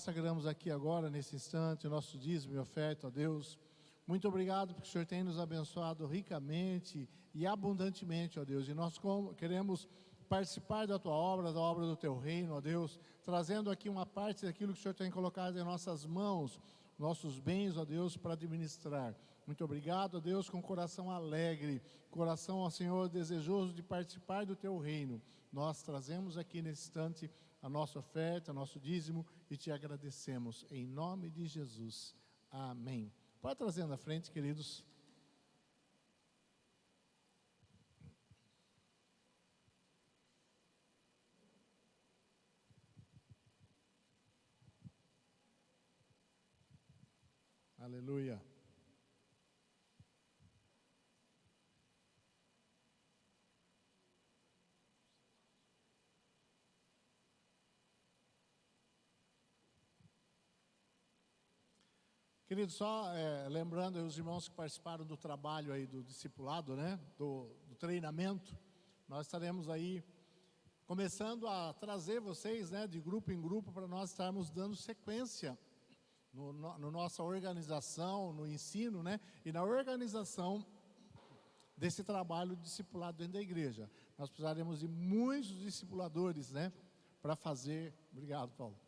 consagramos aqui agora, nesse instante, o nosso dízimo e oferta, ó Deus. Muito obrigado porque o Senhor tem nos abençoado ricamente e abundantemente, ó Deus. E nós queremos participar da Tua obra, da obra do Teu reino, ó Deus, trazendo aqui uma parte daquilo que o Senhor tem colocado em nossas mãos, nossos bens, ó Deus, para administrar. Muito obrigado, ó Deus, com coração alegre, coração, ó Senhor, desejoso de participar do Teu reino. Nós trazemos aqui nesse instante a nossa oferta, nosso dízimo e Te agradecemos, em nome de Jesus. Amém. Pode trazer na frente, queridos. Aleluia. Queridos, só lembrando os irmãos que participaram do trabalho aí do discipulado, né, do treinamento, nós estaremos aí começando a trazer vocês, né, de grupo em grupo, para nós estarmos dando sequência no nossa organização, no ensino, né, e na organização desse trabalho discipulado dentro da igreja. Nós precisaremos de muitos discipuladores, né, para fazer, obrigado Paulo,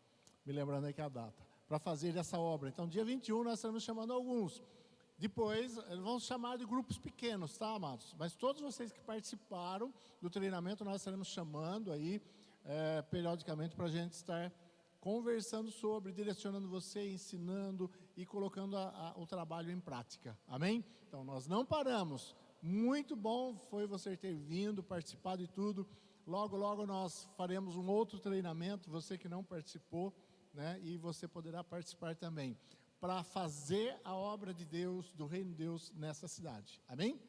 me lembrando aí que é a data, para fazer essa obra. Então, dia 21 nós estamos chamando alguns. Depois, vamos chamar de grupos pequenos, tá, amados? Mas todos vocês que participaram do treinamento, nós estaremos chamando aí, periodicamente, para a gente estar conversando sobre, direcionando você, ensinando e colocando o trabalho em prática. Amém? Então, nós não paramos. Muito bom foi você ter vindo, participado de tudo. Logo, logo nós faremos um outro treinamento, você que não participou, né, e você poderá participar também, para fazer a obra de Deus, do reino de Deus nessa cidade, amém?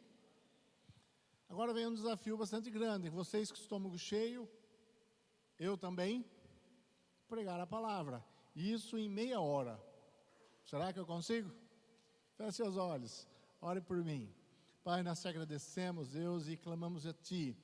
Agora vem um desafio bastante grande, vocês com o estômago cheio, eu também, pregar a palavra, isso em meia hora, será que eu consigo? Feche seus olhos, ore por mim. Pai, nós te agradecemos, Deus, e clamamos a Ti,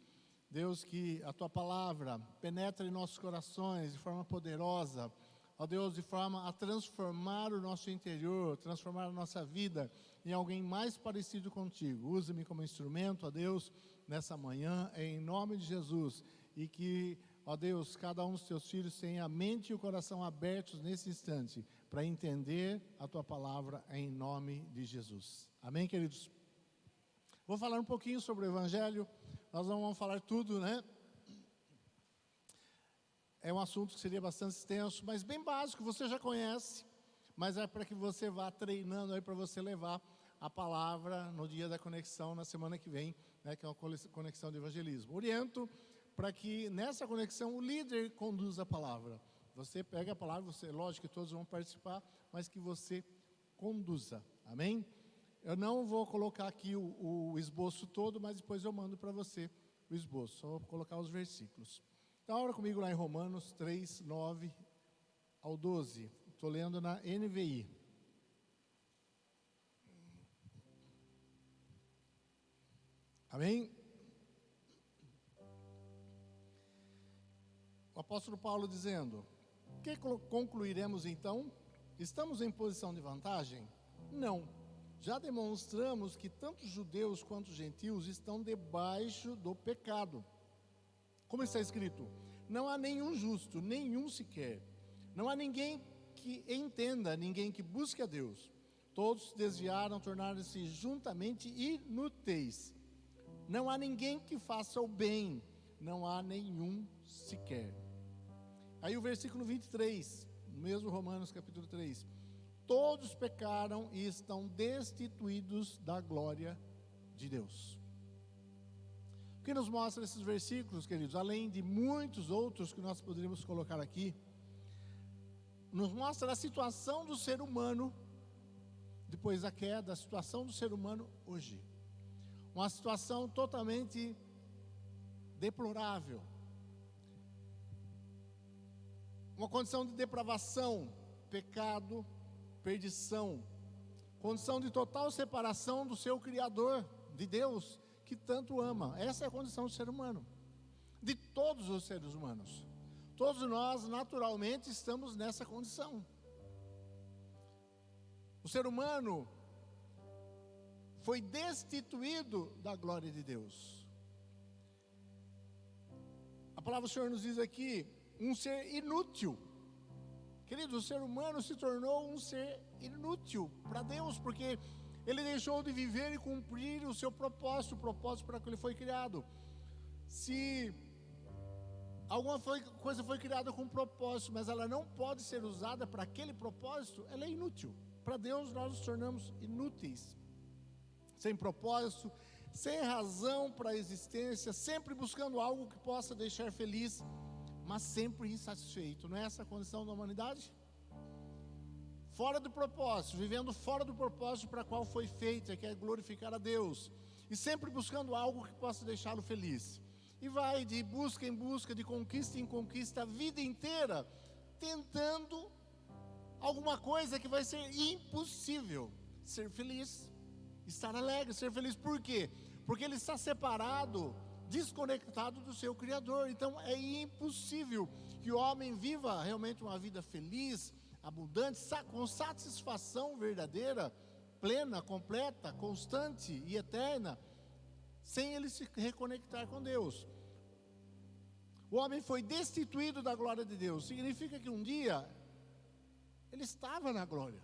Deus, que a Tua palavra penetre em nossos corações de forma poderosa, ó Deus, de forma a transformar o nosso interior, transformar a nossa vida em alguém mais parecido contigo. Use-me como instrumento, ó Deus, nessa manhã, em nome de Jesus. E que, ó Deus, cada um dos teus filhos tenha a mente e o coração abertos nesse instante, para entender a tua palavra em nome de Jesus. Amém, queridos? Vou falar um pouquinho sobre o Evangelho, nós não vamos falar tudo, né? É um assunto que seria bastante extenso, mas bem básico, você já conhece, mas é para que você vá treinando aí para você levar a palavra no dia da conexão, na semana que vem, né, que é uma conexão de evangelismo. Oriento para que nessa conexão o líder conduza a palavra. Você pega a palavra, lógico que todos vão participar, mas que você conduza, amém? Eu não vou colocar aqui o esboço todo, mas depois eu mando para você o esboço, só vou colocar os versículos. Então, ora comigo lá em Romanos 3, 9 ao 12. Estou lendo na NVI. Amém? O apóstolo Paulo dizendo: que concluiremos então? Estamos em posição de vantagem? Não. Já demonstramos que tanto judeus quanto gentios estão debaixo do pecado. Como está escrito, não há nenhum justo, nenhum sequer. Não há ninguém que entenda, ninguém que busque a Deus. Todos se desviaram, tornaram-se juntamente inúteis. Não há ninguém que faça o bem, não há nenhum sequer. Aí o versículo 23, mesmo Romanos capítulo 3. Todos pecaram e estão destituídos da glória de Deus. O que nos mostra esses versículos, queridos, além de muitos outros que nós poderíamos colocar aqui, nos mostra a situação do ser humano depois da queda, a situação do ser humano hoje. Uma situação totalmente deplorável. Uma condição de depravação, pecado, perdição. Condição de total separação do seu Criador, de Deus, que tanto ama. Essa é a condição do ser humano, de todos os seres humanos. Todos nós naturalmente estamos nessa condição. O ser humano foi destituído da glória de Deus. A palavra do Senhor nos diz aqui, um ser inútil. Querido, o ser humano se tornou um ser inútil para Deus, porque ele deixou de viver e cumprir o seu propósito, o propósito para que ele foi criado. Se alguma coisa foi criada com propósito, mas ela não pode ser usada para aquele propósito, ela é inútil. Para Deus nós nos tornamos inúteis, sem propósito, sem razão para a existência, sempre buscando algo que possa deixar feliz, mas sempre insatisfeito. Não é essa a condição da humanidade? Fora do propósito, vivendo fora do propósito para qual foi feita, que é glorificar a Deus, e sempre buscando algo que possa deixá-lo feliz. E vai de busca em busca, de conquista em conquista, a vida inteira, tentando alguma coisa que vai ser impossível. Ser feliz, estar alegre, ser feliz. Por quê? Porque ele está separado, desconectado do seu Criador. Então é impossível que o homem viva realmente uma vida feliz, abundante, com satisfação verdadeira, plena, completa, constante e eterna, sem ele se reconectar com Deus. O homem foi destituído da glória de Deus. Significa que um dia ele estava na glória.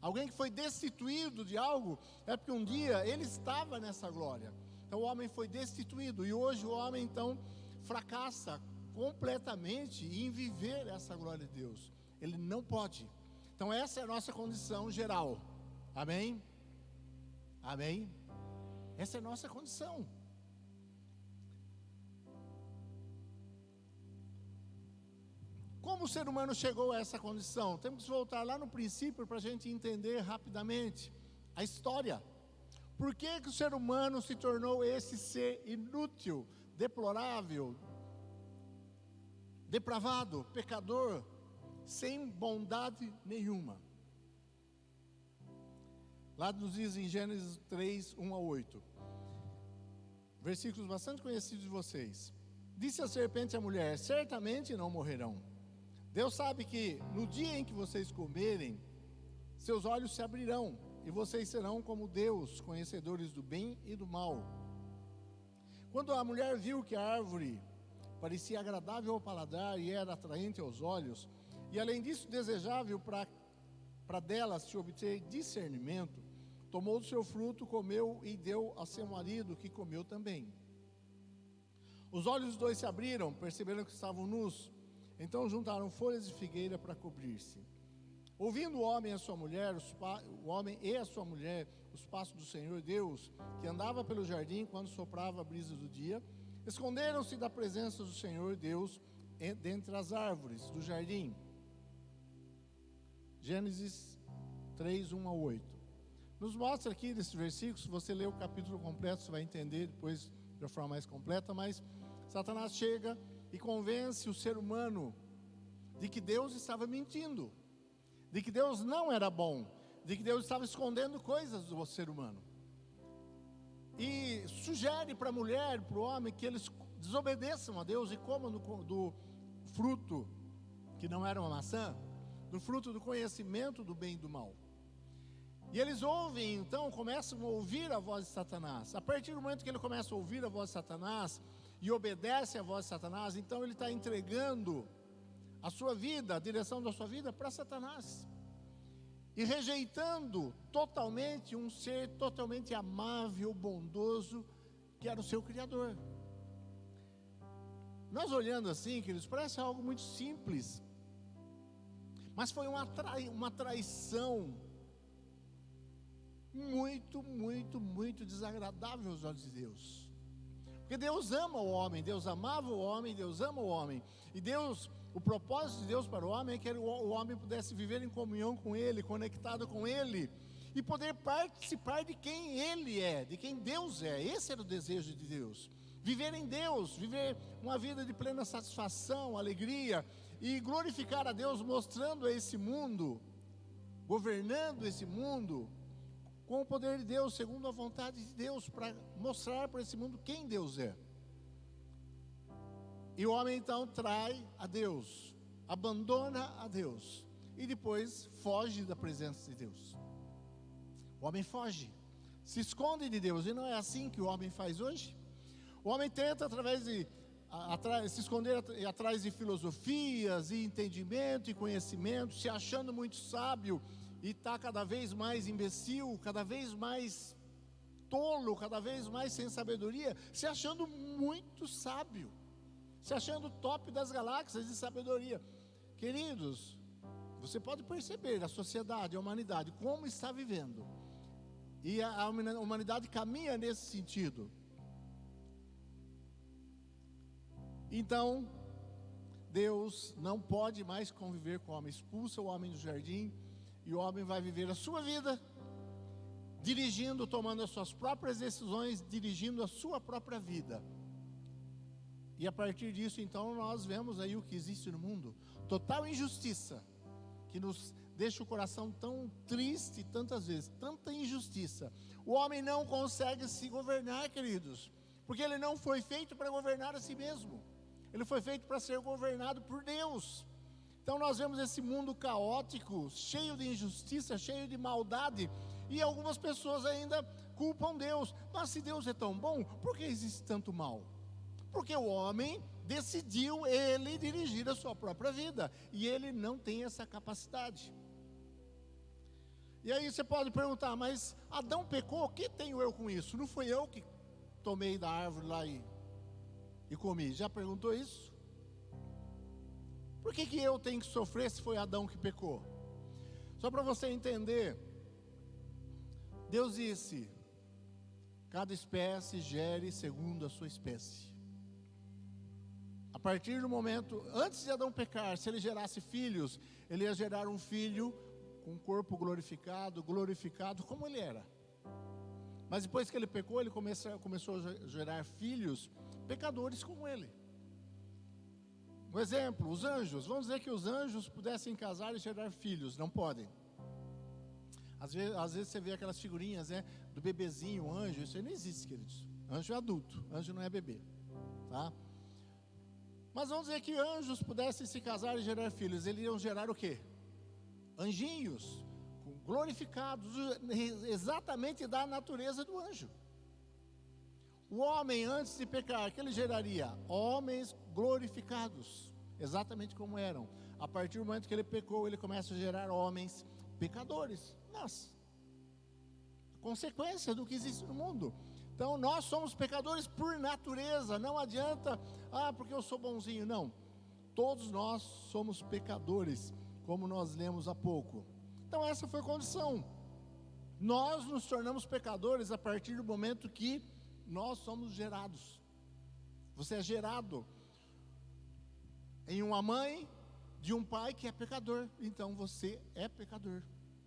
Alguém que foi destituído de algo é porque um dia ele estava nessa glória. Então o homem foi destituído, e hoje o homem então fracassa completamente em viver essa glória de Deus. Ele não pode. Então essa é a nossa condição geral. Amém? Amém? Essa é a nossa condição. Como o ser humano chegou a essa condição? Temos que voltar lá no princípio para a gente entender rapidamente a história. Por que que o ser humano se tornou esse ser inútil, deplorável, depravado, pecador, sem bondade nenhuma? Lá nos diz em Gênesis 3, 1 a 8. Versículos bastante conhecidos de vocês. Disse a serpente à mulher: certamente não morrerão. Deus sabe que no dia em que vocês comerem, seus olhos se abrirão, e vocês serão como Deus, conhecedores do bem e do mal. Quando a mulher viu que a árvore parecia agradável ao paladar e era atraente aos olhos, e além disso desejável para dela se obter discernimento, tomou do seu fruto, comeu e deu a seu marido, que comeu também. Os olhos dos dois se abriram, perceberam que estavam nus, então juntaram folhas de figueira para cobrir-se. Ouvindo o homem e a sua mulher, os passos do Senhor Deus, que andava pelo jardim quando soprava a brisa do dia, esconderam-se da presença do Senhor Deus dentre as árvores do jardim. Gênesis 3, 1 a 8. Nos mostra aqui nesse versículo, se você ler o capítulo completo, você vai entender depois de uma forma mais completa, mas Satanás chega e convence o ser humano de que Deus estava mentindo, de que Deus não era bom, de que Deus estava escondendo coisas do ser humano. E sugere para a mulher, para o homem, que eles desobedeçam a Deus e comam do fruto, que não era uma maçã, do fruto do conhecimento do bem e do mal. E eles ouvem, então, começam a ouvir a voz de Satanás. A partir do momento que ele começa a ouvir a voz de Satanás e obedece à voz de Satanás, então ele está entregando a sua vida, a direção da sua vida para Satanás. E rejeitando totalmente um ser totalmente amável, bondoso, que era o seu Criador. Nós olhando assim, queridos, parece algo muito simples, mas foi uma traição muito desagradável aos olhos de Deus. Porque Deus ama o homem, Deus amava o homem, Deus ama o homem. E Deus, o propósito de Deus para o homem é que o homem pudesse viver em comunhão com Ele, conectado com Ele, e poder participar de quem Ele é, de quem Deus é. Esse era o desejo de Deus. Viver em Deus, viver uma vida de plena satisfação, alegria, e glorificar a Deus, mostrando a esse mundo, governando esse mundo, com o poder de Deus, segundo a vontade de Deus, para mostrar para esse mundo quem Deus é. E o homem então trai a Deus, abandona a Deus, e depois foge da presença de Deus. O homem foge, se esconde de Deus, e não é assim que o homem faz hoje. O homem tenta se esconder atrás de filosofias, e entendimento, e conhecimento, se achando muito sábio, e está cada vez mais imbecil, cada vez mais tolo, cada vez mais sem sabedoria, se achando muito sábio, se achando top das galáxias de sabedoria. Queridos, você pode perceber a sociedade, a humanidade, como está vivendo, e a humanidade caminha nesse sentido. Então, Deus não pode mais conviver com o homem, expulsa o homem do jardim, e o homem vai viver a sua vida, dirigindo, tomando as suas próprias decisões, dirigindo a sua própria vida. E a partir disso, então, nós vemos aí o que existe no mundo: total injustiça, que nos deixa o coração tão triste tantas vezes, tanta injustiça. O homem não consegue se governar, queridos, porque ele não foi feito para governar a si mesmo, ele foi feito para ser governado por Deus. Então nós vemos esse mundo caótico, cheio de injustiça, cheio de maldade, e algumas pessoas ainda culpam Deus. Mas se Deus é tão bom, por que existe tanto mal? Porque o homem decidiu ele dirigir a sua própria vida, e ele não tem essa capacidade. E aí você pode perguntar, mas Adão pecou, o que tenho eu com isso? Não fui eu que tomei da árvore lá e comi. Já perguntou isso? Por que eu tenho que sofrer se foi Adão que pecou? Só para você entender, Deus disse: cada espécie gere segundo a sua espécie. A partir do momento, antes de Adão pecar, se ele gerasse filhos, ele ia gerar um filho com um corpo glorificado como ele era. Mas depois que ele pecou, ele começou a gerar filhos pecadores como ele. Um exemplo, os anjos. Vamos dizer que os anjos pudessem casar e gerar filhos. Não podem. Às vezes você vê aquelas figurinhas, né, do bebezinho, anjo. Isso aí não existe, queridos. Anjo é adulto, anjo não é bebê, tá? Mas vamos dizer que anjos pudessem se casar e gerar filhos. Eles iriam gerar o quê? Anjinhos, glorificados, exatamente da natureza do anjo. O homem, antes de pecar, que ele geraria? Homens glorificados, exatamente como eram. A partir do momento que ele pecou, ele começa a gerar homens pecadores. Nossa, consequência do que existe no mundo. Então nós somos pecadores por natureza. Não adianta, porque eu sou bonzinho. Não, todos nós somos pecadores, como nós lemos há pouco. Então essa foi a condição. Nós nos tornamos pecadores a partir do momento que nós somos gerados. Você é gerado em uma mãe, de um pai que é pecador. Então você é pecador,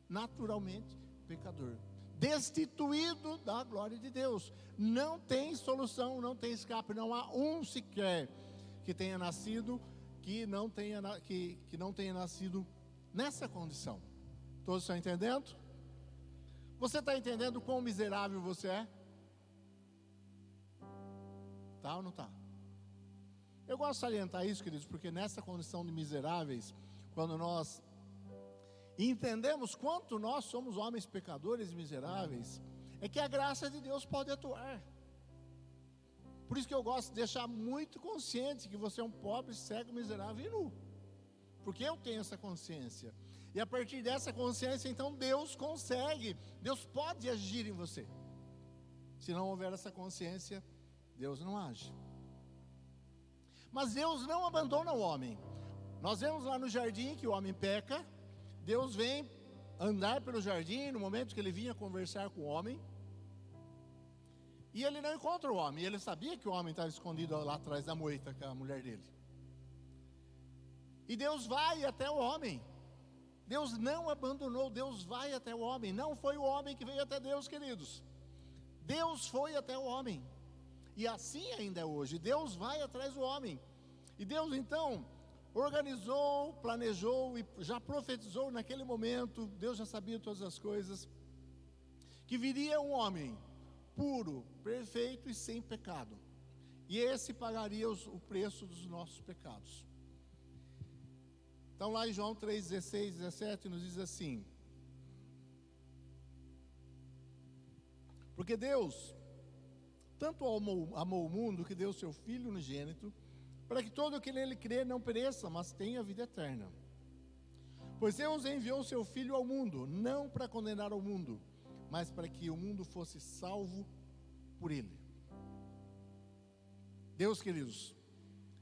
naturalmente pecador, destituído da glória de Deus. Não tem solução, não tem escape. Não há um sequer que tenha nascido, que não tenha nascido nessa condição. Todos estão entendendo? Você está entendendo quão miserável você é? Tá ou não tá? Eu gosto de salientar isso, queridos, porque nessa condição de miseráveis, quando nós entendemos quanto nós somos homens pecadores e miseráveis, é que a graça de Deus pode atuar. Por isso que eu gosto de deixar muito consciente que você é um pobre, cego, miserável e nu, porque eu tenho essa consciência, e a partir dessa consciência, então Deus pode agir em você. Se não houver essa consciência, Deus não age. Mas Deus não abandona o homem. Nós vemos lá no jardim que o homem peca. Deus vem andar pelo jardim no momento que ele vinha conversar com o homem, e ele não encontra o homem. Ele sabia que o homem estava escondido lá atrás da moita, com a mulher dele. E Deus vai até o homem. Deus não abandonou, Deus vai até o homem. Não foi o homem que veio até Deus, queridos. Deus foi até o homem. E assim ainda é hoje. Deus vai atrás do homem. E Deus então organizou, planejou e já profetizou naquele momento. Deus já sabia todas as coisas, que viria um homem puro, perfeito e sem pecado. E esse pagaria o preço dos nossos pecados. Então lá em João 3, 16, 17 nos diz assim: porque Deus tanto amou o mundo que deu seu Filho unigênito, para que todo aquele que nele crê não pereça, mas tenha vida eterna. Pois Deus enviou seu Filho ao mundo, não para condenar o mundo, mas para que o mundo fosse salvo por ele. Deus, queridos,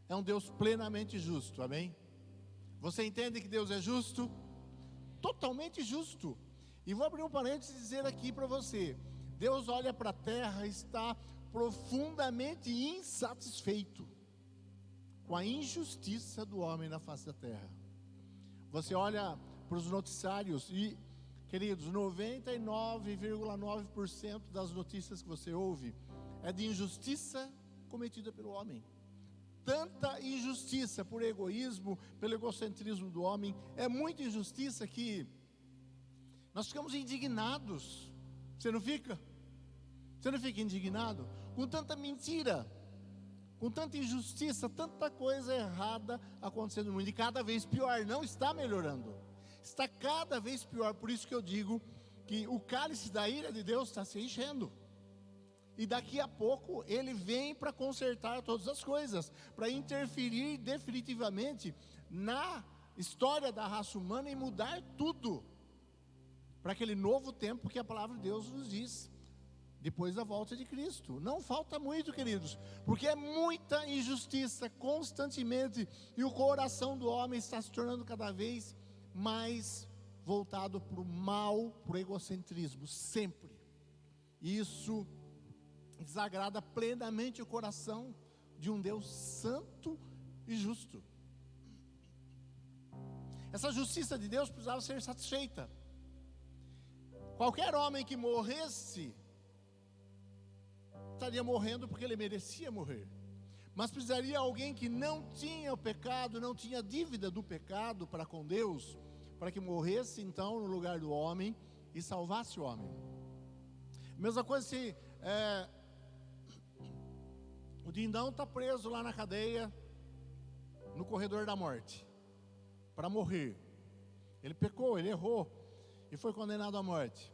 é um Deus plenamente justo, amém? Você entende que Deus é justo? Totalmente justo. E vou abrir um parênteses e dizer aqui para você: Deus olha para a terra e está profundamente insatisfeito com a injustiça do homem na face da terra. Você olha para os noticiários e, queridos, 99,9% das notícias que você ouve é de injustiça cometida pelo homem. Tanta injustiça por egoísmo, pelo egocentrismo do homem, é muita injustiça que nós ficamos indignados. Você não fica? Você não fica indignado? Com tanta mentira, com tanta injustiça, tanta coisa errada acontecendo no mundo, e cada vez pior, não está melhorando, está cada vez pior. Por isso que eu digo que o cálice da ira de Deus está se enchendo, e daqui a pouco ele vem para consertar todas as coisas, para interferir definitivamente na história da raça humana e mudar tudo, para aquele novo tempo que a palavra de Deus nos diz, depois da volta de Cristo. Não falta muito, queridos, porque é muita injustiça constantemente, e o coração do homem está se tornando cada vez mais voltado para o mal, para o egocentrismo, sempre. Isso desagrada plenamente o coração de um Deus santo e justo. Essa justiça de Deus precisava ser satisfeita. Qualquer homem que morresse estaria morrendo porque ele merecia morrer, mas precisaria alguém que não tinha o pecado, não tinha dívida do pecado para com Deus, para que morresse então no lugar do homem e salvasse o homem. Mesma coisa se o Dindão está preso lá na cadeia, no corredor da morte, para morrer. Ele pecou, ele errou e foi condenado à morte.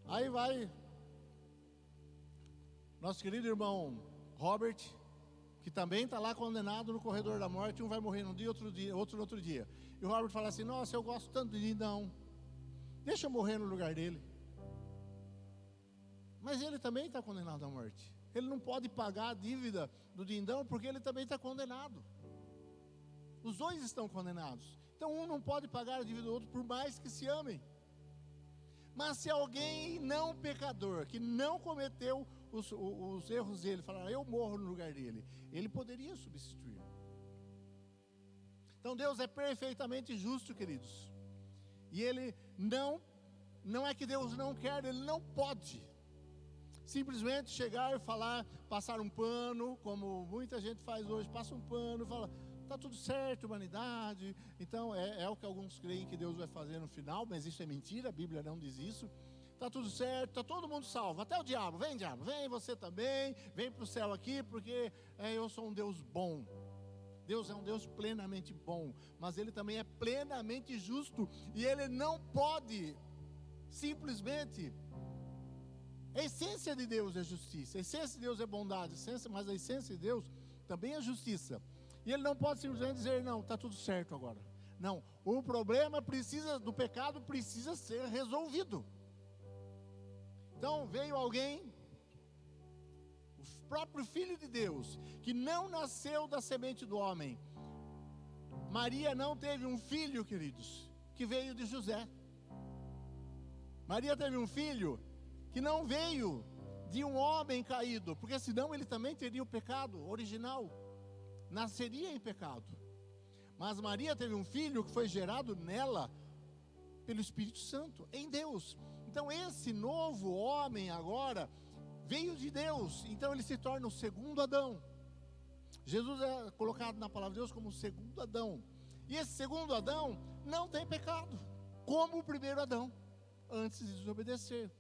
Aí vai nosso querido irmão Robert, que também está lá condenado no corredor da morte. Um vai morrer num dia, outro no outro dia. E o Robert fala assim: nossa, eu gosto tanto de Dindão, deixa eu morrer no lugar dele. Mas ele também está condenado à morte. Ele não pode pagar a dívida do Dindão, porque ele também está condenado. Os dois estão condenados. Então um não pode pagar a dívida do outro, por mais que se amem. Mas se alguém não pecador, que não cometeu os erros dele, falar: eu morro no lugar dele, ele poderia substituir. Então Deus é perfeitamente justo, queridos. E ele não é que Deus não quer, ele não pode simplesmente chegar e falar, passar um pano, como muita gente faz hoje, passa um pano, fala: está tudo certo, humanidade. Então é o que alguns creem que Deus vai fazer no final, mas isso é mentira, a Bíblia não diz isso. Está tudo certo, está todo mundo salvo, até o diabo, vem você também, vem para o céu aqui, porque eu sou um Deus bom. Deus é um Deus plenamente bom, mas Ele também é plenamente justo, e Ele não pode simplesmente... A essência de Deus é justiça, a essência de Deus é bondade, mas a essência de Deus também é justiça. E Ele não pode simplesmente dizer: não, está tudo certo agora. Não, o problema do pecado precisa ser resolvido. Então veio alguém, o próprio Filho de Deus, que não nasceu da semente do homem. Maria não teve um filho, queridos, que veio de José. Maria teve um filho que não veio de um homem caído, porque senão ele também teria o pecado original, nasceria em pecado. Mas Maria teve um filho que foi gerado nela pelo Espírito Santo, em Deus. Então esse novo homem agora veio de Deus, então ele se torna o segundo Adão. Jesus é colocado na palavra de Deus como o segundo Adão, e esse segundo Adão não tem pecado, como o primeiro Adão, antes de desobedecer.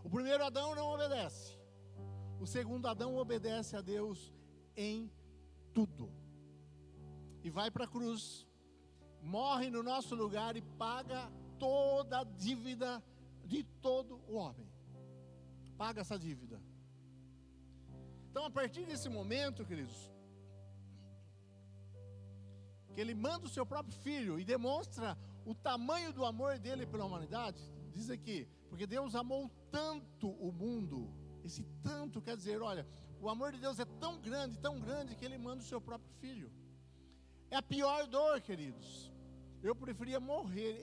O primeiro Adão não obedece, o segundo Adão obedece a Deus em tudo, e vai para a cruz, morre no nosso lugar e paga toda a dívida de todo o homem. Paga essa dívida. Então, a partir desse momento, queridos, que ele manda o seu próprio filho e demonstra o tamanho do amor dele pela humanidade, diz aqui, porque Deus amou tanto o mundo. Esse tanto quer dizer, olha, o amor de Deus é tão grande que ele manda o seu próprio filho. É a pior dor, queridos. Eu preferia morrer,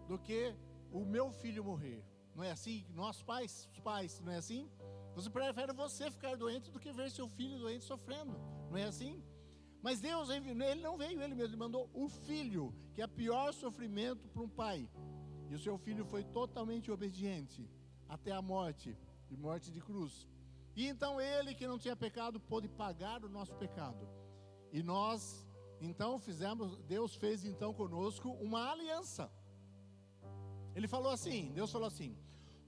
do que o meu filho morrer. Não é assim? Nós pais, os pais, não é assim? Você prefere você ficar doente do que ver seu filho doente sofrendo. Não é assim? Mas Deus, ele não veio ele mesmo, ele mandou o filho, que é o pior sofrimento para um pai. E o seu filho foi totalmente obediente, até a morte, e morte de cruz. E então ele, que não tinha pecado, pôde pagar o nosso pecado. E nós, então, Deus fez então conosco uma aliança. Ele falou assim, Deus falou assim: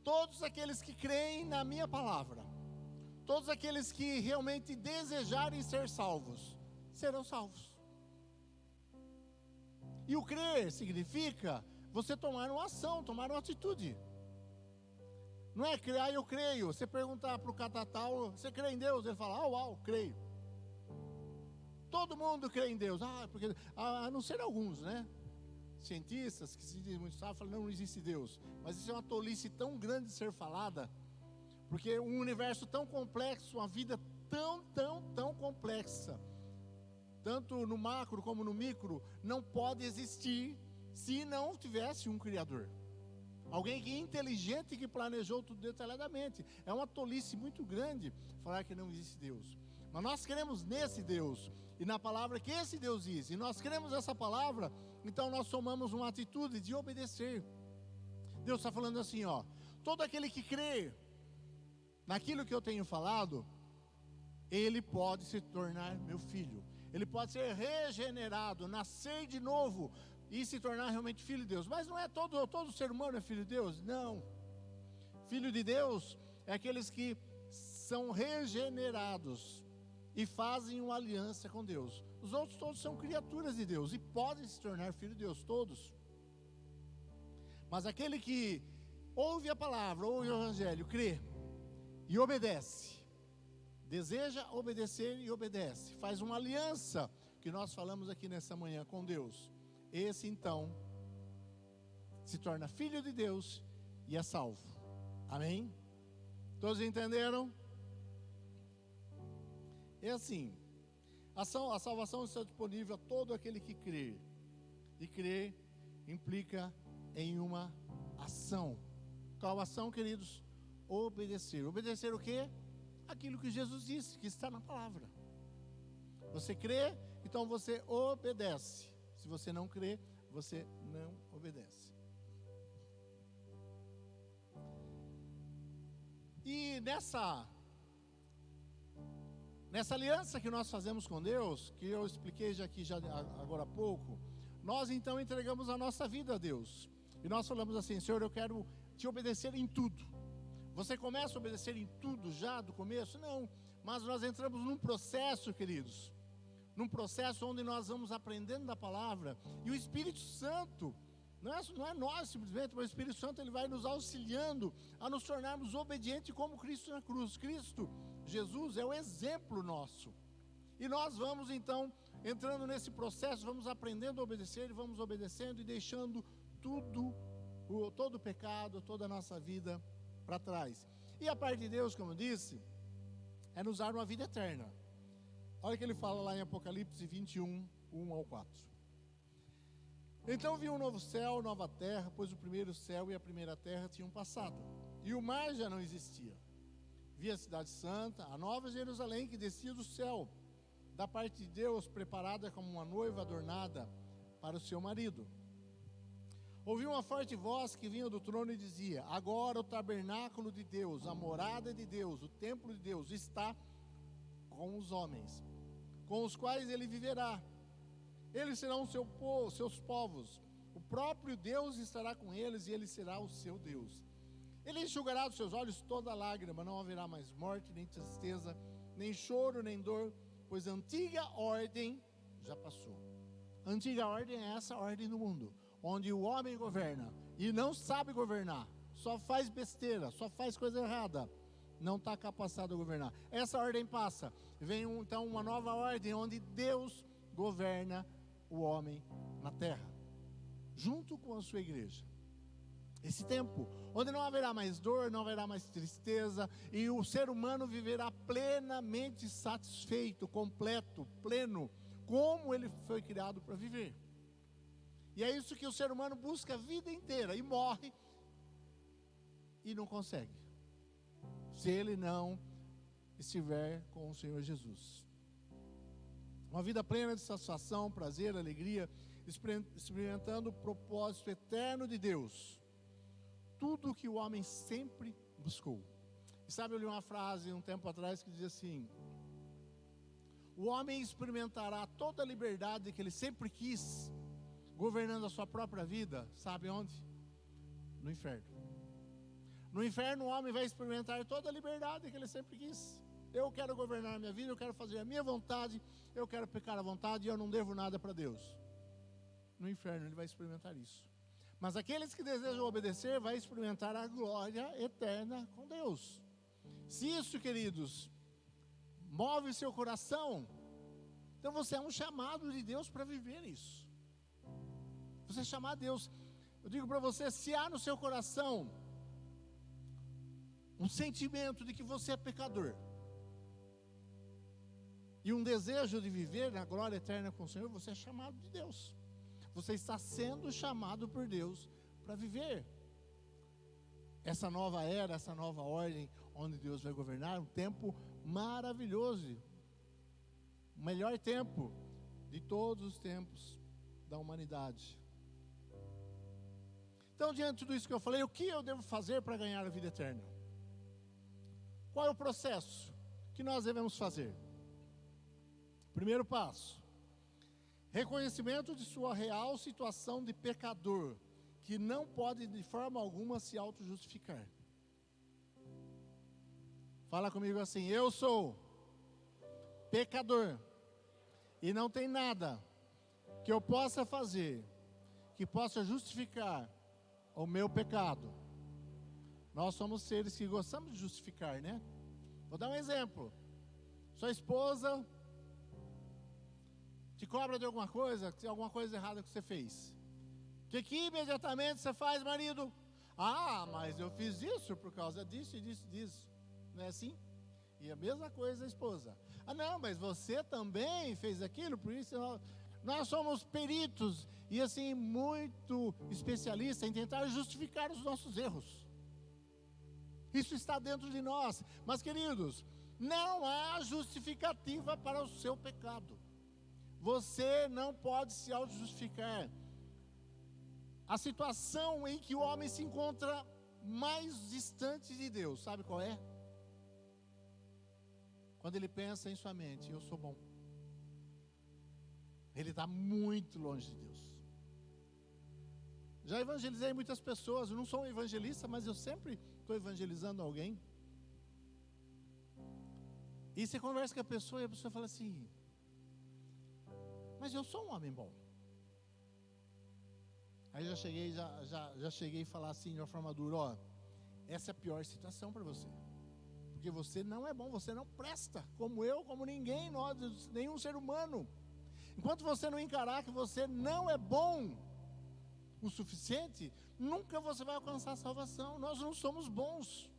todos aqueles que creem na minha palavra, todos aqueles que realmente desejarem ser salvos, serão salvos. E o crer significa você tomar uma ação, tomar uma atitude. Não é crer, eu creio. Você perguntar para o catatal, você crê em Deus? Ele fala, uau, creio. Todo mundo crê em Deus. Porque, a não ser alguns, né? Cientistas que se dizem muito sábios falam, não existe Deus. Mas isso é uma tolice tão grande de ser falada, porque um universo tão complexo, uma vida tão complexa, tanto no macro como no micro, não pode existir se não tivesse um Criador. Alguém que é inteligente, que planejou tudo detalhadamente. É uma tolice muito grande falar que não existe Deus. Mas nós cremos nesse Deus, e na palavra que esse Deus diz, e nós cremos essa palavra, então nós tomamos uma atitude de obedecer. Deus está falando assim, todo aquele que crê naquilo que eu tenho falado, ele pode se tornar meu filho. Ele pode ser regenerado, nascer de novo e se tornar realmente filho de Deus. Mas não é todo ser humano é filho de Deus, não. Filho de Deus é aqueles que são regenerados e fazem uma aliança com Deus. Os outros todos são criaturas de Deus e podem se tornar filho de Deus, todos. Mas aquele que ouve a palavra, ouve o evangelho, crê e obedece, deseja obedecer e obedece, faz uma aliança, que nós falamos aqui nessa manhã com Deus, esse então se torna filho de Deus e é salvo. Amém? Todos entenderam? É assim, a salvação está disponível a todo aquele que crê. E crer implica em uma ação. Qual ação, queridos? Obedecer. Obedecer o quê? Aquilo que Jesus disse, que está na palavra. Você crê, então você obedece. Se você não crê, você não obedece. E nessa aliança que nós fazemos com Deus, que eu expliquei já agora há pouco, nós então entregamos a nossa vida a Deus. E nós falamos assim, Senhor, eu quero te obedecer em tudo. Você começa a obedecer em tudo já do começo? Não, mas nós entramos num processo, queridos, num processo onde nós vamos aprendendo da palavra, e o Espírito Santo, não é nós simplesmente, mas o Espírito Santo ele vai nos auxiliando a nos tornarmos obedientes como Cristo na cruz. Cristo, Jesus é o exemplo nosso, e nós vamos então entrando nesse processo, vamos aprendendo a obedecer, e vamos obedecendo e deixando todo o pecado, toda a nossa vida para trás. E a parte de Deus, como eu disse, é nos dar uma vida eterna. Olha o que ele fala lá em Apocalipse 21, 1 ao 4. Então vi um novo céu, nova terra, pois o primeiro céu e a primeira terra tinham passado, e o mar já não existia. Vi a cidade santa, a nova Jerusalém, que descia do céu, da parte de Deus, preparada como uma noiva adornada para o seu marido. Ouvi uma forte voz que vinha do trono e dizia: agora o tabernáculo de Deus, a morada de Deus, o templo de Deus está com os homens, com os quais ele viverá. Eles serão seus povos. O próprio Deus estará com eles e ele será o seu Deus. Ele enxugará dos seus olhos toda lágrima, não haverá mais morte, nem tristeza, nem choro, nem dor, pois a antiga ordem já passou. A antiga ordem é essa ordem do mundo, onde o homem governa e não sabe governar, só faz besteira, só faz coisa errada, não está capacitado a governar. Essa ordem passa, vem então uma nova ordem, onde Deus governa o homem na terra, junto com a sua igreja. Esse tempo, onde não haverá mais dor, não haverá mais tristeza, e o ser humano viverá plenamente satisfeito, completo, pleno, como ele foi criado para viver. E é isso que o ser humano busca a vida inteira, e morre, e não consegue, se ele não estiver com o Senhor Jesus. Uma vida plena de satisfação, prazer, alegria, experimentando o propósito eterno de Deus. Tudo o que o homem sempre buscou. E sabe, eu li uma frase um tempo atrás que dizia assim: o homem experimentará toda a liberdade que ele sempre quis, governando a sua própria vida, sabe onde? No inferno. No inferno o homem vai experimentar toda a liberdade que ele sempre quis. Eu quero governar a minha vida, eu quero fazer a minha vontade, eu quero pecar à vontade e eu não devo nada para Deus. No inferno ele vai experimentar isso. Mas aqueles que desejam obedecer vai experimentar a glória eterna com Deus. Se isso, queridos, move seu coração, então você é um chamado de Deus para viver isso. Você é chamado a Deus. Eu digo para você, se há no seu coração um sentimento de que você é pecador e um desejo de viver na glória eterna com o Senhor, você é chamado de Deus. Você está sendo chamado por Deus para viver essa nova era, essa nova ordem, onde Deus vai governar, um tempo maravilhoso, o melhor tempo de todos os tempos da humanidade. Então, diante de tudo isso que eu falei, o que eu devo fazer para ganhar a vida eterna? Qual é o processo que nós devemos fazer? Primeiro passo: reconhecimento de sua real situação de pecador, que não pode de forma alguma se auto-justificar. Fala comigo assim: eu sou pecador, e não tem nada que eu possa fazer, que possa justificar o meu pecado. Nós somos seres que gostamos de justificar, né? Vou dar um exemplo. Sua esposa te cobra de alguma coisa errada que você fez. O que imediatamente você faz, marido? Ah, mas eu fiz isso por causa disso e disso, disso. Não é assim? E a mesma coisa a esposa. Ah, não, mas você também fez aquilo, por isso nós somos peritos e assim, muito especialistas em tentar justificar os nossos erros. Isso está dentro de nós. Mas, queridos, não há justificativa para o seu pecado. Você não pode se auto-justificar. A situação em que o homem se encontra mais distante de Deus, sabe qual é? Quando ele pensa em sua mente: eu sou bom. Ele está muito longe de Deus. Já evangelizei muitas pessoas. Eu não sou um evangelista, mas eu sempre estou evangelizando alguém. E você conversa com a pessoa e a pessoa fala assim: mas eu sou um homem bom. Aí já cheguei a falar assim de uma forma dura: ó, essa é a pior situação para você, porque você não é bom, você não presta, como eu, como ninguém, nós, nenhum ser humano. Enquanto você não encarar que você não é bom o suficiente, nunca você vai alcançar a salvação. Nós não somos bons.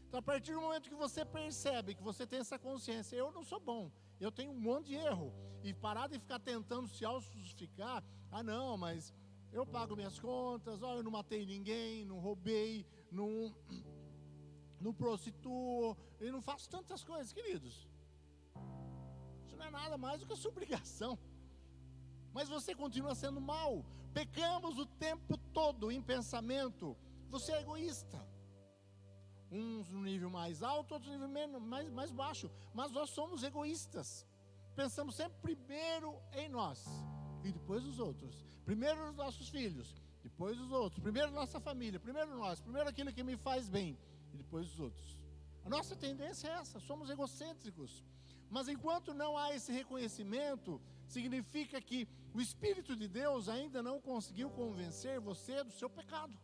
Então, a partir do momento que você percebe, que você tem essa consciência: eu não sou bom, eu tenho um monte de erro, e parar de ficar tentando se auto-justificar: ah não, mas eu pago minhas contas, ó, eu não matei ninguém, não roubei, não prostituo, eu não faço tantas coisas, queridos. Isso não é nada mais do que a sua obrigação. Mas você continua sendo mau. Pecamos o tempo todo em pensamento. Você é egoísta. Uns no nível mais alto, outros no nível mais baixo. Mas nós somos egoístas. Pensamos sempre primeiro em nós e depois os outros. Primeiro os nossos filhos, depois os outros. Primeiro nossa família, primeiro nós. Primeiro aquilo que me faz bem e depois os outros. A nossa tendência é essa, somos egocêntricos. Mas enquanto não há esse reconhecimento, significa que o Espírito de Deus ainda não conseguiu convencer você do seu pecado,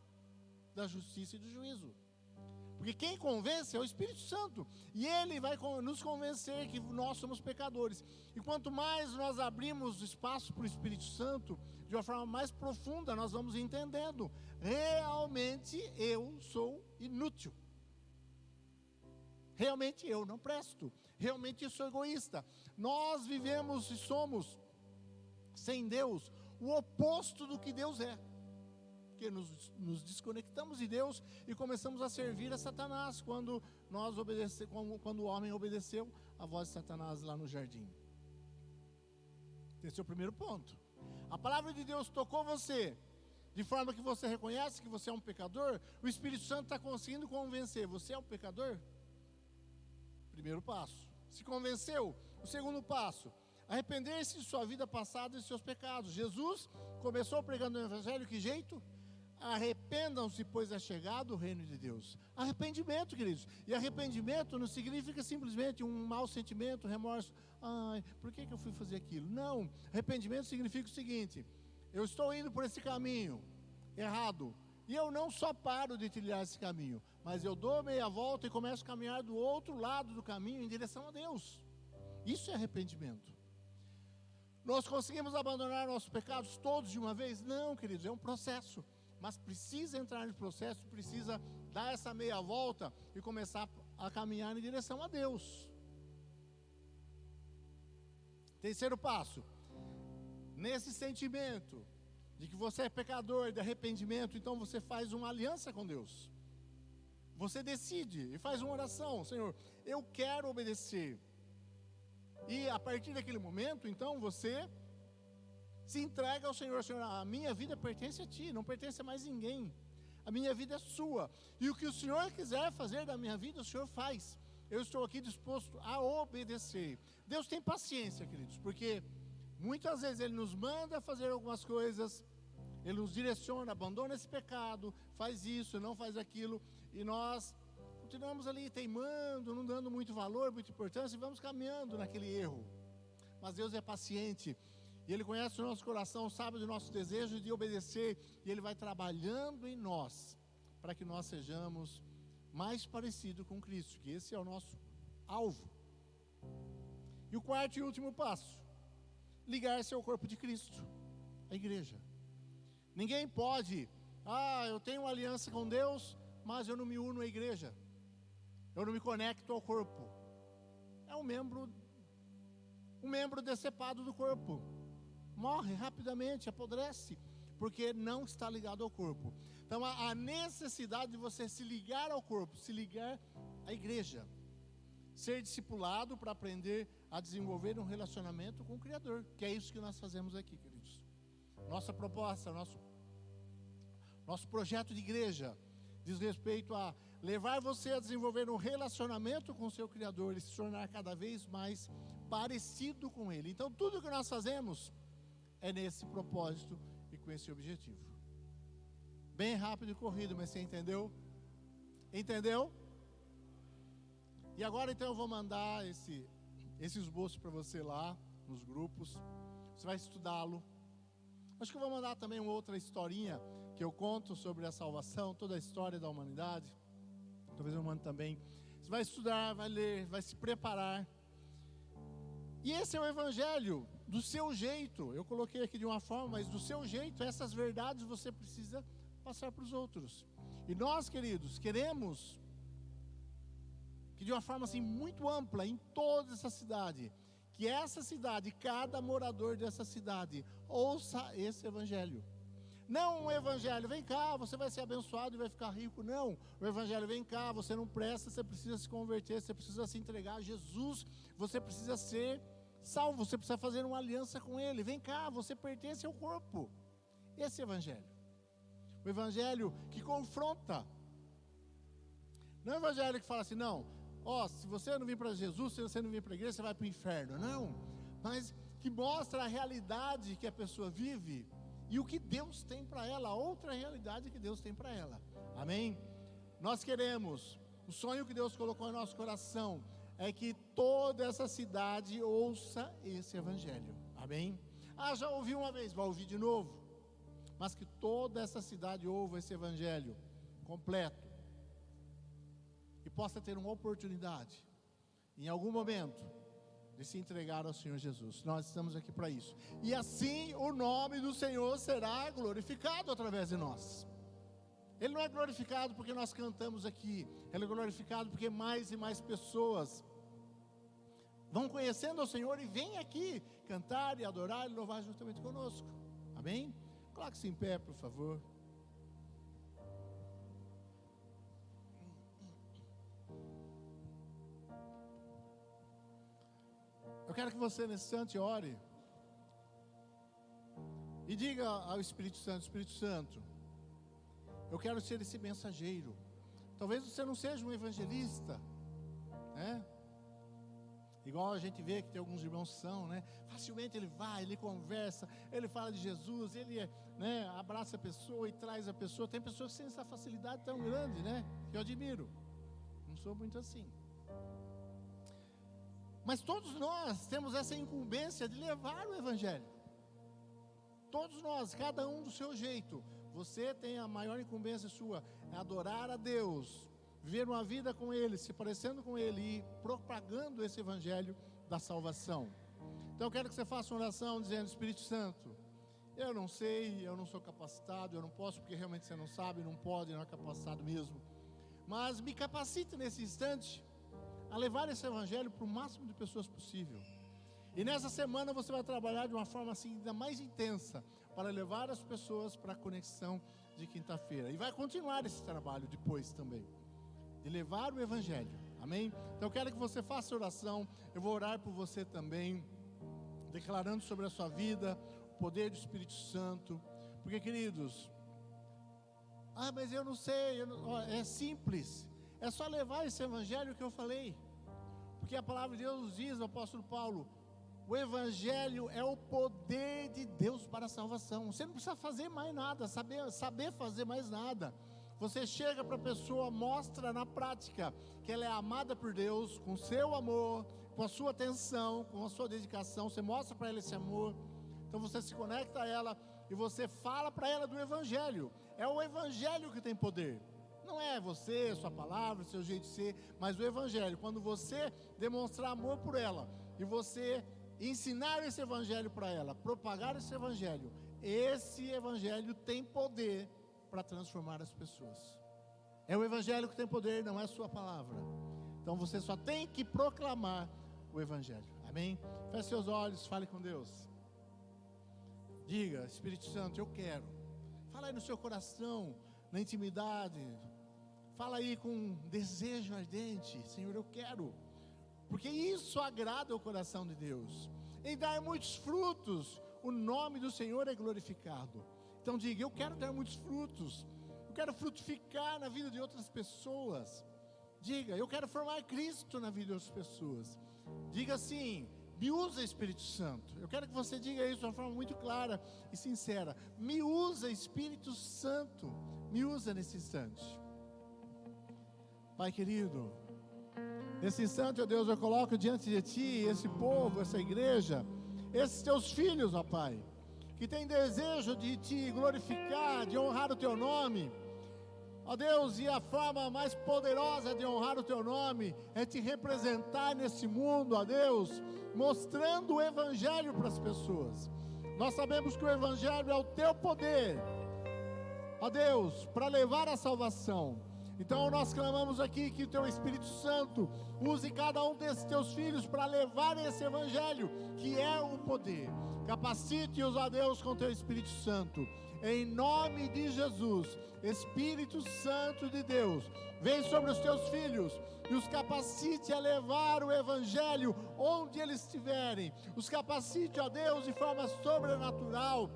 da justiça e do juízo. Porque quem convence é o Espírito Santo. E Ele vai nos convencer que nós somos pecadores. E quanto mais nós abrimos espaço para o Espírito Santo, de uma forma mais profunda, nós vamos entendendo. Realmente eu sou inútil. Realmente eu não presto. Realmente eu sou egoísta. Nós vivemos e somos, sem Deus, o oposto do que Deus é. Porque nos desconectamos de Deus e começamos a servir a Satanás quando o homem obedeceu a voz de Satanás lá no jardim. Esse é o primeiro ponto. A palavra de Deus tocou você, de forma que você reconhece que você é um pecador. O Espírito Santo está conseguindo convencer, você é um pecador? Primeiro passo. Se convenceu, o segundo passo: arrepender-se de sua vida passada e de seus pecados. Jesus começou pregando o Evangelho, que jeito? Arrependam-se, pois é chegado o reino de Deus. Arrependimento, queridos. E arrependimento não significa simplesmente um mau sentimento, remorso. Ai, por que eu fui fazer aquilo? Não, arrependimento significa o seguinte: eu estou indo por esse caminho errado, e eu não só paro de trilhar esse caminho, mas eu dou meia volta e começo a caminhar do outro lado do caminho, em direção a Deus. Isso é arrependimento. Nós conseguimos abandonar nossos pecados todos de uma vez? Não, queridos, é um processo. Mas precisa entrar no processo, precisa dar essa meia volta e começar a caminhar em direção a Deus. Terceiro passo: nesse sentimento de que você é pecador, de arrependimento, então você faz uma aliança com Deus. Você decide e faz uma oração: Senhor, eu quero obedecer. E a partir daquele momento, então, você se entrega ao Senhor. Senhor, a minha vida pertence a Ti, não pertence a mais ninguém. A minha vida é Sua. E o que o Senhor quiser fazer da minha vida, o Senhor faz. Eu estou aqui disposto a obedecer. Deus tem paciência, queridos, porque muitas vezes Ele nos manda fazer algumas coisas, Ele nos direciona: abandona esse pecado, faz isso, não faz aquilo, e nós continuamos ali teimando, não dando muito valor, muita importância, e vamos caminhando naquele erro. Mas Deus é paciente, e Ele conhece o nosso coração, sabe do nosso desejo de obedecer, e Ele vai trabalhando em nós, para que nós sejamos mais parecidos com Cristo, que esse é o nosso alvo. E o quarto e último passo: ligar-se ao corpo de Cristo, a igreja. Ninguém pode: eu tenho uma aliança com Deus, mas eu não me uno à igreja, eu não me conecto ao corpo. É um membro decepado do corpo, morre rapidamente, apodrece, porque não está ligado ao corpo. Então a necessidade de você se ligar ao corpo, se ligar à igreja, ser discipulado para aprender a desenvolver um relacionamento com o Criador, que é isso que nós fazemos aqui, queridos. Nossa proposta, nosso projeto de igreja diz respeito a levar você a desenvolver um relacionamento com o seu Criador e se tornar cada vez mais parecido com Ele. Então tudo que nós fazemos é nesse propósito e com esse objetivo. Bem rápido e corrido, mas você entendeu? Entendeu? E agora então eu vou mandar esse esboço para você lá nos grupos. Você vai estudá-lo. Acho que eu vou mandar também uma outra historinha que eu conto sobre a salvação, toda a história da humanidade. Talvez eu mande também. Você vai estudar, vai ler, vai se preparar. E esse é o Evangelho, do seu jeito. Eu coloquei aqui de uma forma, mas do seu jeito, essas verdades você precisa passar para os outros. E nós, queridos, queremos que de uma forma assim muito ampla, em toda essa cidade, que essa cidade, cada morador dessa cidade, ouça esse Evangelho. Não um Evangelho: vem cá, você vai ser abençoado e vai ficar rico. Não, o Evangelho: vem cá, você não presta, você precisa se converter, você precisa se entregar a Jesus, você precisa ser salvo, você precisa fazer uma aliança com Ele. Vem cá, você pertence ao corpo. Esse Evangelho. O Evangelho que confronta. Não é o Evangelho que fala assim: não, se você não vir para Jesus, se você não vir para a igreja, você vai para o inferno. Não, mas que mostra a realidade que a pessoa vive e o que Deus tem para ela, a outra realidade que Deus tem para ela. Amém? Nós queremos, o sonho que Deus colocou em nosso coração é que toda essa cidade ouça esse Evangelho. Amém? Ah, já ouvi uma vez, vai ouvir de novo. Mas que toda essa cidade ouva esse evangelho completo. E possa ter uma oportunidade, em algum momento, de se entregar ao Senhor Jesus. Nós estamos aqui para isso. E assim o nome do Senhor será glorificado através de nós. Ele não é glorificado porque nós cantamos aqui. Ele é glorificado porque mais e mais pessoas vão conhecendo ao Senhor e vêm aqui cantar e adorar e louvar juntamente conosco. Amém? Coloque-se em pé, por favor. Eu quero que você nesse instante ore e diga ao Espírito Santo: Espírito Santo, eu quero ser esse mensageiro. Talvez você não seja um evangelista, né? Igual a gente vê que tem alguns irmãos que são, né? Facilmente ele vai, ele conversa, ele fala de Jesus, ele, né, abraça a pessoa e traz a pessoa. Tem pessoas que têm essa facilidade tão grande, né? Que eu admiro. Não sou muito assim. Mas todos nós temos essa incumbência de levar o evangelho. Todos nós, cada um do seu jeito. Você tem a maior incumbência sua, é adorar a Deus, viver uma vida com Ele, se parecendo com Ele e propagando esse evangelho da salvação. Então eu quero que você faça uma oração dizendo: Espírito Santo, eu não sei, eu não sou capacitado, eu não posso, porque realmente você não sabe, não pode, não é capacitado mesmo. Mas me capacite nesse instante a levar esse evangelho para o máximo de pessoas possível. E nessa semana você vai trabalhar de uma forma assim ainda mais intensa, para levar as pessoas para a conexão de quinta-feira. E vai continuar esse trabalho depois também, de levar o evangelho. Amém? Então eu quero que você faça oração. Eu vou orar por você também, declarando sobre a sua vida o poder do Espírito Santo. Porque, queridos, mas eu não sei, é simples. É só levar esse evangelho que eu falei. Porque a palavra de Deus diz, o apóstolo Paulo, o evangelho é o poder de Deus para a salvação. Você não precisa fazer mais nada, saber fazer mais nada. Você chega para a pessoa, mostra na prática que ela é amada por Deus, com seu amor, com a sua atenção, com a sua dedicação. Você mostra para ela esse amor. Então você se conecta a ela e você fala para ela do evangelho. É o evangelho que tem poder. Não é você, sua palavra, seu jeito de ser, mas o evangelho. Quando você demonstrar amor por ela e você ensinar esse evangelho para ela, propagar esse evangelho tem poder para transformar as pessoas. É o evangelho que tem poder, não é a sua palavra. Então você só tem que proclamar o evangelho. Amém? Feche seus olhos, fale com Deus. Diga: Espírito Santo, eu quero. Fala aí no seu coração, na intimidade. Fala aí com desejo ardente: Senhor, eu quero. Porque isso agrada o coração de Deus. Em dar muitos frutos, o nome do Senhor é glorificado. Então diga: eu quero dar muitos frutos. Eu quero frutificar na vida de outras pessoas. Diga: eu quero formar Cristo na vida de outras pessoas. Diga assim: me usa, Espírito Santo. Eu quero que você diga isso de uma forma muito clara e sincera. Me usa, Espírito Santo. Me usa nesse instante. Pai querido, nesse instante, ó Deus, eu coloco diante de Ti esse povo, essa igreja, esses Teus filhos, ó Pai, que tem desejo de Te glorificar, de honrar o Teu nome. Ó Deus, e a forma mais poderosa de honrar o Teu nome é Te representar nesse mundo, ó Deus, mostrando o Evangelho para as pessoas. Nós sabemos que o Evangelho é o Teu poder, ó Deus, para levar a salvação. Então nós clamamos aqui que o Teu Espírito Santo use cada um desses Teus filhos para levar esse evangelho, que é o poder. Capacite-os, ó Deus, com Teu Espírito Santo. Em nome de Jesus, Espírito Santo de Deus, vem sobre os Teus filhos e os capacite a levar o evangelho onde eles estiverem. Os capacite, ó Deus, de forma sobrenatural,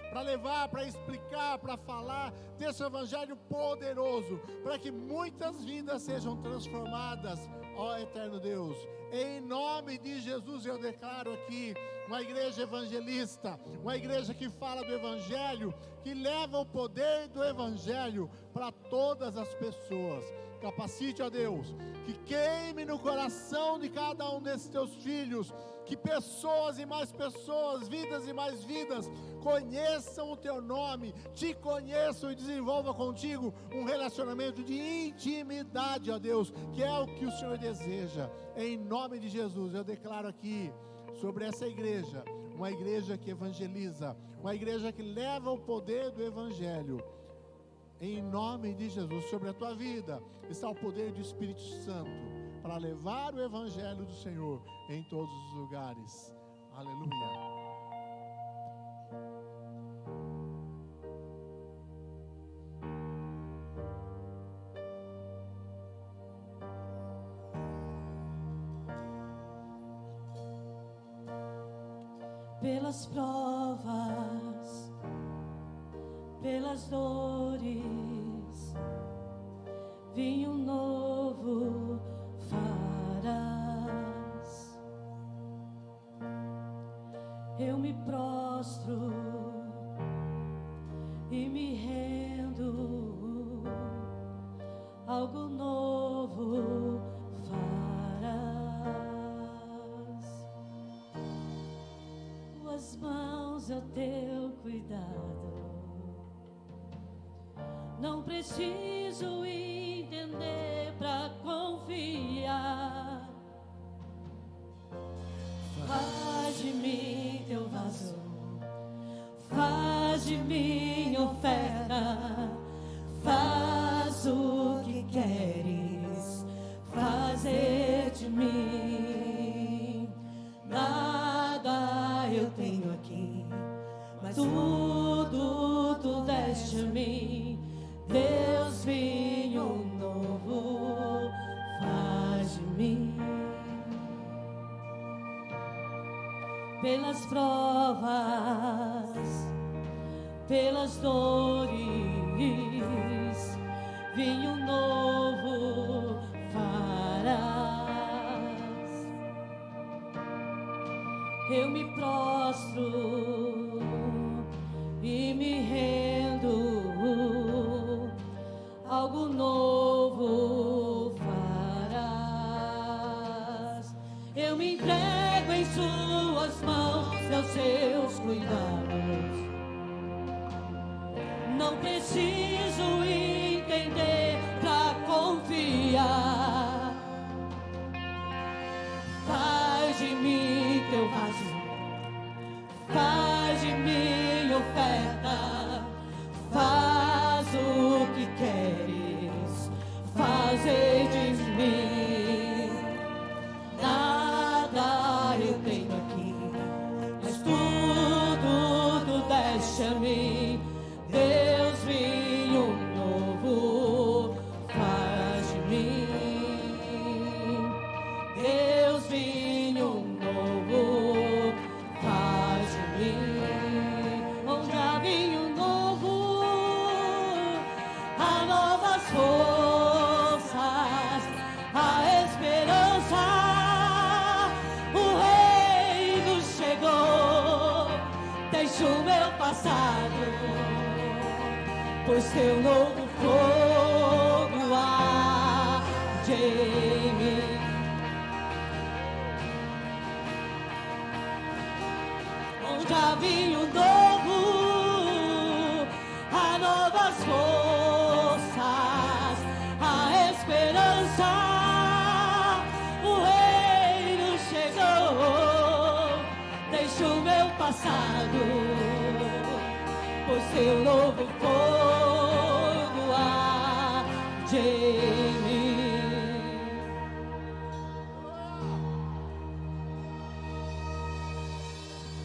para levar, para explicar, para falar desse evangelho poderoso, para que muitas vidas sejam transformadas, ó eterno Deus. Em nome de Jesus eu declaro aqui uma igreja evangelista, uma igreja que fala do evangelho, que leva o poder do evangelho para todas as pessoas. Capacite, ó Deus, que queime no coração de cada um desses Teus filhos que pessoas e mais pessoas, vidas e mais vidas, conheçam o Teu nome, Te conheçam e desenvolvam contigo um relacionamento de intimidade, ó Deus, que é o que o Senhor deseja. Em nome de Jesus, eu declaro aqui sobre essa igreja, uma igreja que evangeliza, uma igreja que leva o poder do Evangelho. Em nome de Jesus, sobre a tua vida está o poder do Espírito Santo para levar o Evangelho do Senhor em todos os lugares. Aleluia. Pelas provas, pelas dores, vinho novo farás. Eu me prostro e me rendo, algo novo farás. Tuas mãos é o teu cuidado, não preciso entender pra confiar. Faz de mim teu vaso, faz de mim oferta, faz o que queres fazer de mim. Nada eu tenho aqui, mas tudo tu deste a mim. Deus, vinho novo faz de mim. Pelas provas, pelas dores, vinho novo farás. Eu me prostro e me rendo, algo novo farás. Eu me entrego em suas mãos, aos seus cuidados. Não preciso entender pra confiar. Faz de mim teu vaso, faz de mim oferta, faz o que queres fazer de mim. Nada eu tenho aqui, mas tudo tu deste a mim. Deus, vinho novo faz de mim. Deus, vinho novo faz de mim. Onde há vinho novo, há novas forças, há esperança. O reino chegou, deixa o meu passado, pois teu novo fogo arde em mim. Onde há vinho novo, há novas forças, há esperança. O reino chegou, deixa o meu passado, pois teu novo fogo arde em mim.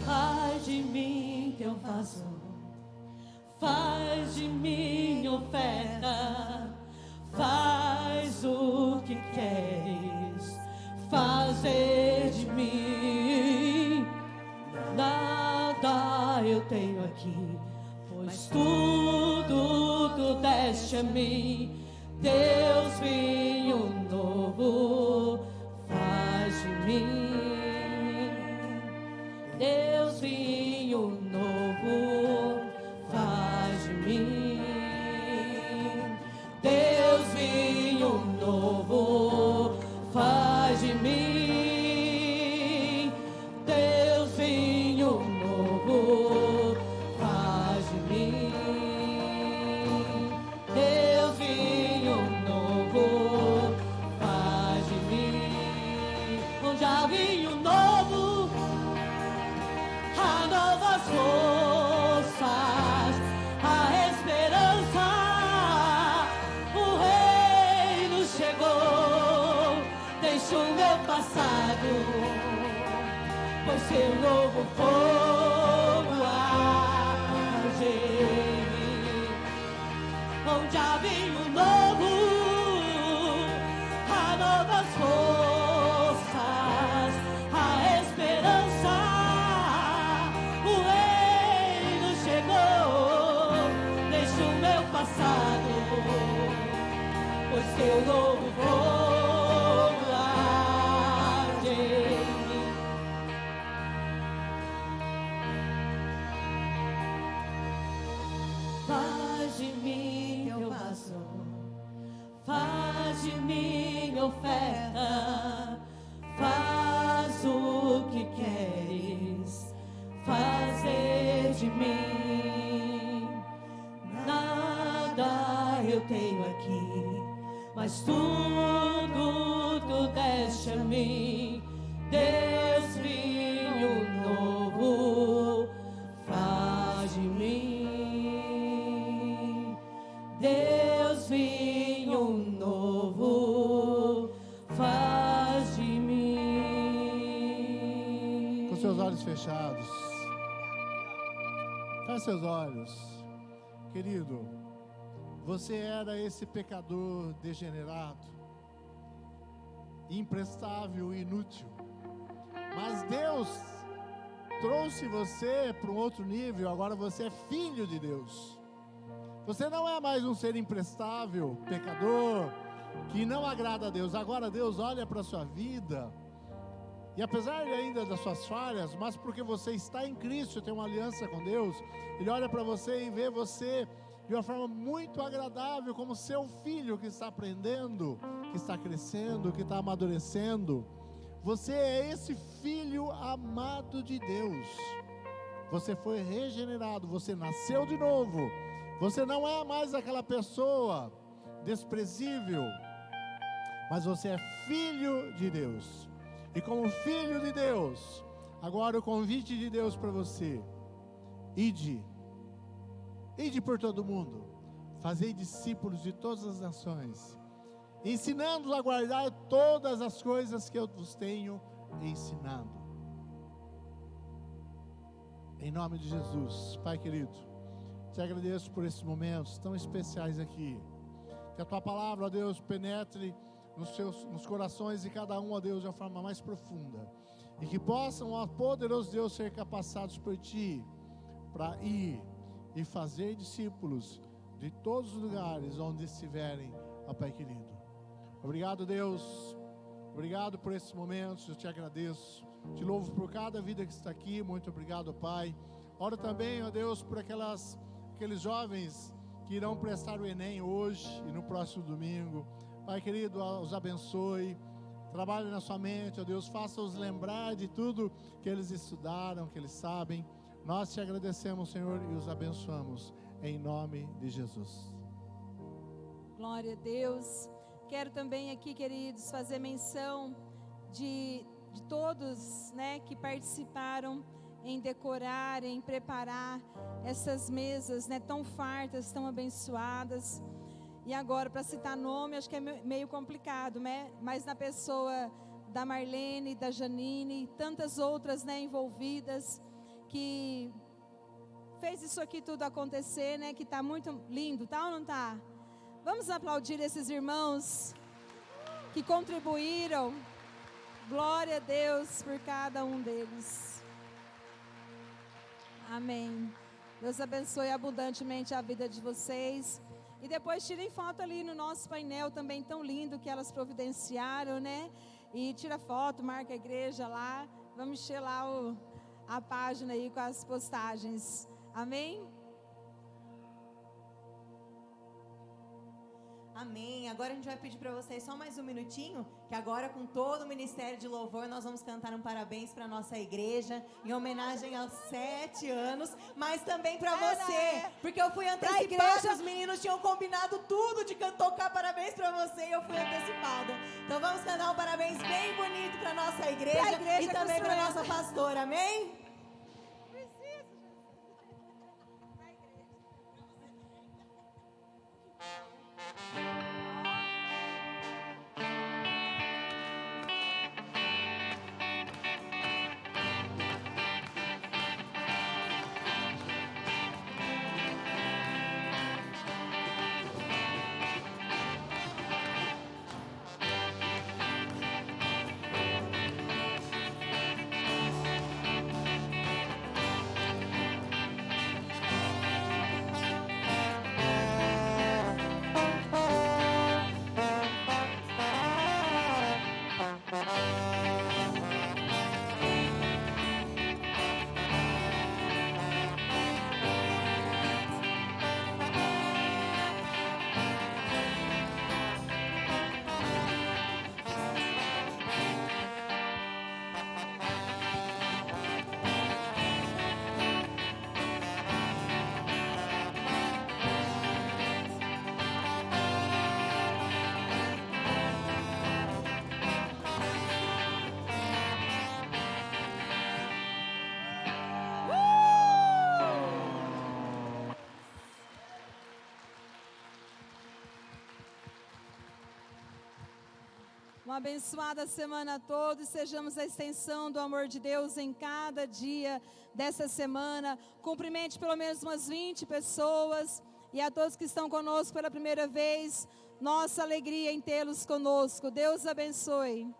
Faz de mim teu vaso, faz de mim oferta, faz o que queres fazer de mim. Nada eu tenho aqui, pois tudo tu deste a mim. Deus, vinho novo faz de mim. Deus, vinho novo faz de mim. Deus, vinho novo faz de mim. passado, pois seu novo fogo arde-me, onde há vinho novo, há novas forças, há esperança, o reino chegou, deixa o meu passado, pois seu novo fogo arde em mim. Faz de mim teu vaso, faz de mim oferta, faz o que queres fazer de mim. Nada eu tenho aqui, mas tudo tu deste a mim. Deus, vinho novo, faz de mim. Deus, vinho novo, faz de mim. Com seus olhos fechados. Feche seus olhos. Querido, você era esse pecador degenerado, imprestável e inútil. Mas Deus trouxe você para um outro nível. Agora você é filho de Deus. Você não é mais um ser imprestável, pecador, que não agrada a Deus. Agora Deus olha para a sua vida, e apesar ainda das suas falhas, mas porque você está em Cristo, tem uma aliança com Deus, Ele olha para você e vê você de uma forma muito agradável, como seu filho que está aprendendo, que está crescendo, que está amadurecendo. Você é esse filho amado de Deus. Você foi regenerado, você nasceu de novo. Você não é mais aquela pessoa desprezível, mas você é filho de Deus. E como filho de Deus, agora o convite de Deus para você: ide por todo mundo, fazei discípulos de todas as nações, ensinando-os a guardar todas as coisas que eu vos tenho ensinado. Em nome de Jesus, Pai querido, te agradeço por esses momentos tão especiais aqui. Que a tua palavra, ó Deus, penetre nos corações de cada um, ó Deus, de uma forma mais profunda. E que possam, ó poderoso Deus, ser capacitados por ti para ir e fazer discípulos de todos os lugares onde estiverem, ó Pai querido. Obrigado, Deus. Obrigado por esses momentos, eu te agradeço. Te louvo por cada vida que está aqui. Muito obrigado, Pai. Oro também, ó Deus, por aqueles jovens que irão prestar o Enem hoje e no próximo domingo. Pai querido, os abençoe. Trabalhe na sua mente, ó Deus, faça-os lembrar de tudo que eles estudaram, que eles sabem. Nós te agradecemos, Senhor, e os abençoamos, em nome de Jesus. Glória a Deus. Quero também aqui, queridos, fazer menção de todos, né, que participaram em decorar, em preparar essas mesas, né, tão fartas, tão abençoadas. E agora, para citar nome, acho que é meio complicado, né? Mas na pessoa da Marlene, da Janine, tantas outras, né, envolvidas, que fez isso aqui tudo acontecer, né? Que está muito lindo, tá ou não tá? Vamos aplaudir esses irmãos que contribuíram. Glória a Deus por cada um deles. Amém. Deus abençoe abundantemente a vida de vocês. E depois tirem foto ali no nosso painel também tão lindo que elas providenciaram, né? E tira foto, marca a igreja lá. Vamos encher lá a página aí com as postagens. Amém? Amém. Agora a gente vai pedir para vocês só mais um minutinho, que agora com todo o Ministério de Louvor nós vamos cantar um parabéns para nossa igreja, em homenagem aos 7 anos, mas também para você, porque eu fui antecipada, os meninos tinham combinado tudo de tocar parabéns para você e eu fui antecipada. Então vamos cantar um parabéns bem bonito para nossa igreja e também para nossa pastora, amém? Uma abençoada semana a todos. Sejamos a extensão do amor de Deus em cada dia dessa semana. Cumprimente pelo menos umas 20 pessoas. E a todos que estão conosco pela primeira vez, nossa alegria em tê-los conosco. Deus abençoe.